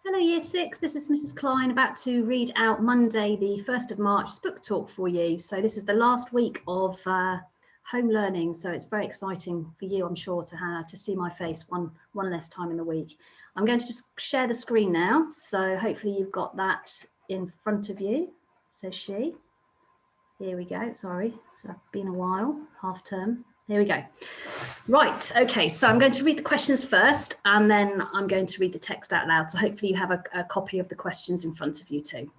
Hello Year 6, this is Mrs. Klein about to read out Monday the 1st of March's book talk for you. So this is the last week of home learning, so it's very exciting for you, I'm sure, to see my face one less time in the week. I'm going to just share the screen now, so hopefully you've got that in front of you, says she. Here we go, sorry, it's been a while, half term. Here we go. Right, okay, so I'm going to read the questions first and then I'm going to read the text out loud. So hopefully you have a copy of the questions in front of you too.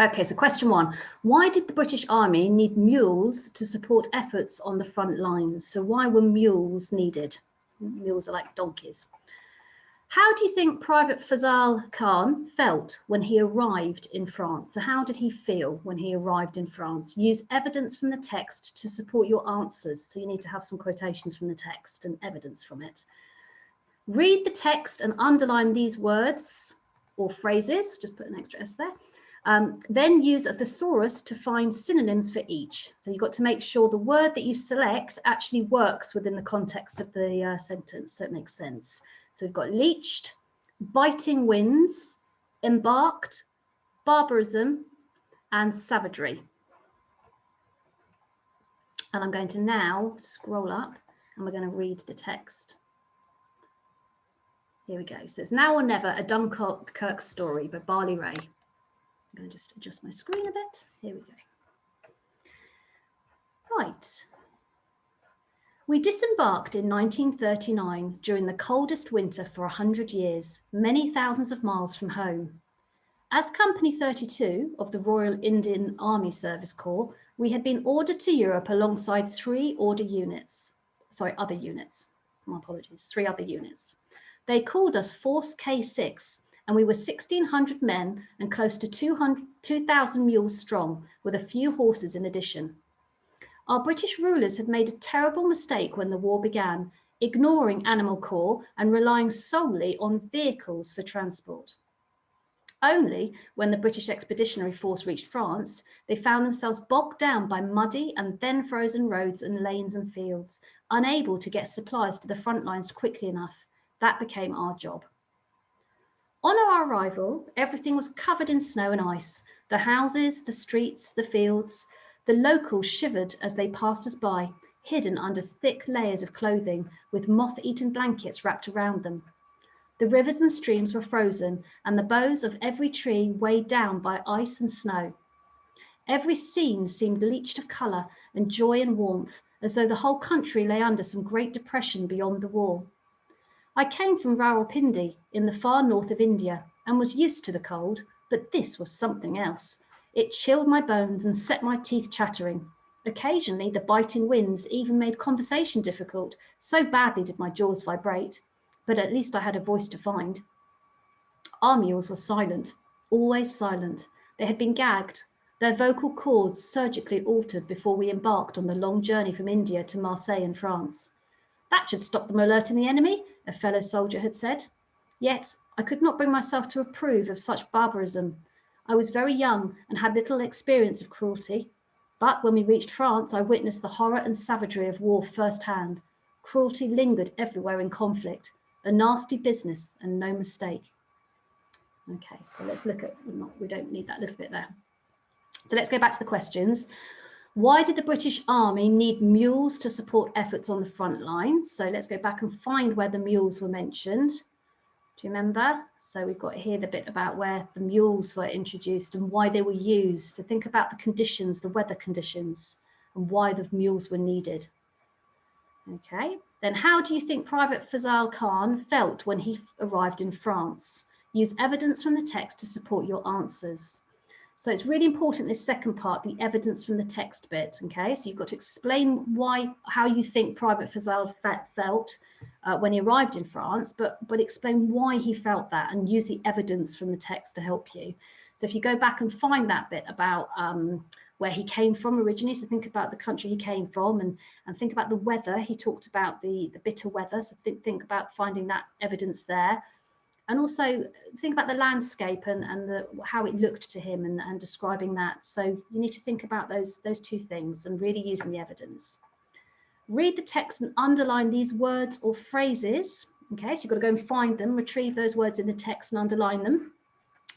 Okay, so question 1. Why did the British Army need mules to support efforts on the front lines? So why were mules needed? Mules are like donkeys. How do you think Private Fazal Khan felt when he arrived in France? So how did he feel when he arrived in France? Use evidence from the text to support your answers. So you need to have some quotations from the text and evidence from it. Read the text and underline these words or phrases. Just put an extra S there. Then use a thesaurus to find synonyms for each. So you've got to make sure the word that you select actually works within the context of the sentence, so it makes sense. So we've got leached, biting winds, embarked, barbarism, and savagery. And I'm going to now scroll up and we're going to read the text. Here we go. So it's Now or Never, a Dunkirk story by Barley Ray. I'm going to just adjust my screen a bit. Here we go. Right. We disembarked in 1939 during the coldest winter for 100 years, many thousands of miles from home. As Company 32 of the Royal Indian Army Service Corps, we had been ordered to Europe alongside three other units. My apologies, 3 other units. They called us Force K6, and we were 1,600 men and close to 2,000 mules strong, with a few horses in addition. Our British rulers had made a terrible mistake when the war began, ignoring Animal Corps and relying solely on vehicles for transport. Only when the British Expeditionary Force reached France, they found themselves bogged down by muddy and then frozen roads and lanes and fields, unable to get supplies to the front lines quickly enough. That became our job. On our arrival, everything was covered in snow and ice. The houses, the streets, the fields. The locals shivered as they passed us by, hidden under thick layers of clothing with moth-eaten blankets wrapped around them. The rivers and streams were frozen, and the boughs of every tree weighed down by ice and snow. Every scene seemed bleached of colour and joy and warmth, as though the whole country lay under some great depression beyond the war. I came from Rawalpindi in the far north of India and was used to the cold, but this was something else. It chilled my bones and set my teeth chattering. Occasionally, the biting winds even made conversation difficult, so badly did my jaws vibrate, but at least I had a voice to find. Our mules were silent, always silent. They had been gagged, their vocal cords surgically altered before we embarked on the long journey from India to Marseille in France. That should stop them alerting the enemy, a fellow soldier had said. Yet I could not bring myself to approve of such barbarism. I was very young and had little experience of cruelty. But when we reached France, I witnessed the horror and savagery of war firsthand. Cruelty lingered everywhere in conflict, a nasty business and no mistake. Okay, so let's look at, we don't need that little bit there. So let's go back to the questions. Why did the British Army need mules to support efforts on the front lines? So let's go back and find where the mules were mentioned. Do you remember? So we've got here the bit about where the mules were introduced and why they were used. So think about the conditions, the weather conditions, and why the mules were needed. Okay, then how do you think Private Fazal Khan felt when he arrived in France? Use evidence from the text to support your answers. So it's really important, this second part, the evidence from the text bit, okay? So you've got to explain how you think Private Fazal felt when he arrived in France, but explain why he felt that and use the evidence from the text to help you. So if you go back and find that bit about where he came from originally, so think about the country he came from and think about the weather. He talked about the bitter weather, so think about finding that evidence there. And also think about the landscape and how it looked to him and describing that. So you need to think about those 2 things and really using the evidence. Read the text and underline these words or phrases. Okay, so you've got to go and find them, retrieve those words in the text and underline them.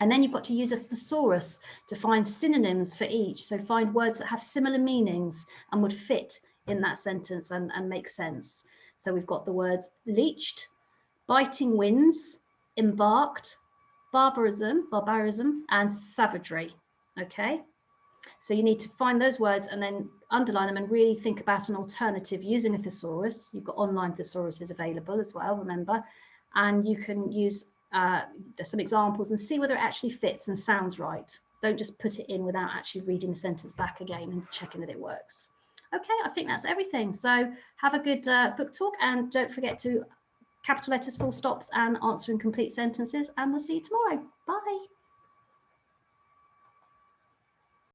And then you've got to use a thesaurus to find synonyms for each. So find words that have similar meanings and would fit in that sentence and make sense. So we've got the words leached, biting winds, embarked, barbarism, and savagery. Okay. So you need to find those words and then underline them and really think about an alternative using a thesaurus. You've got online thesauruses available as well, remember, and you can use there's some examples and see whether it actually fits and sounds right. Don't just put it in without actually reading the sentence back again and checking that it works. Okay, I think that's everything. So have a good book talk, and don't forget to capital letters, full stops, and answer in complete sentences, and we'll see you tomorrow. Bye.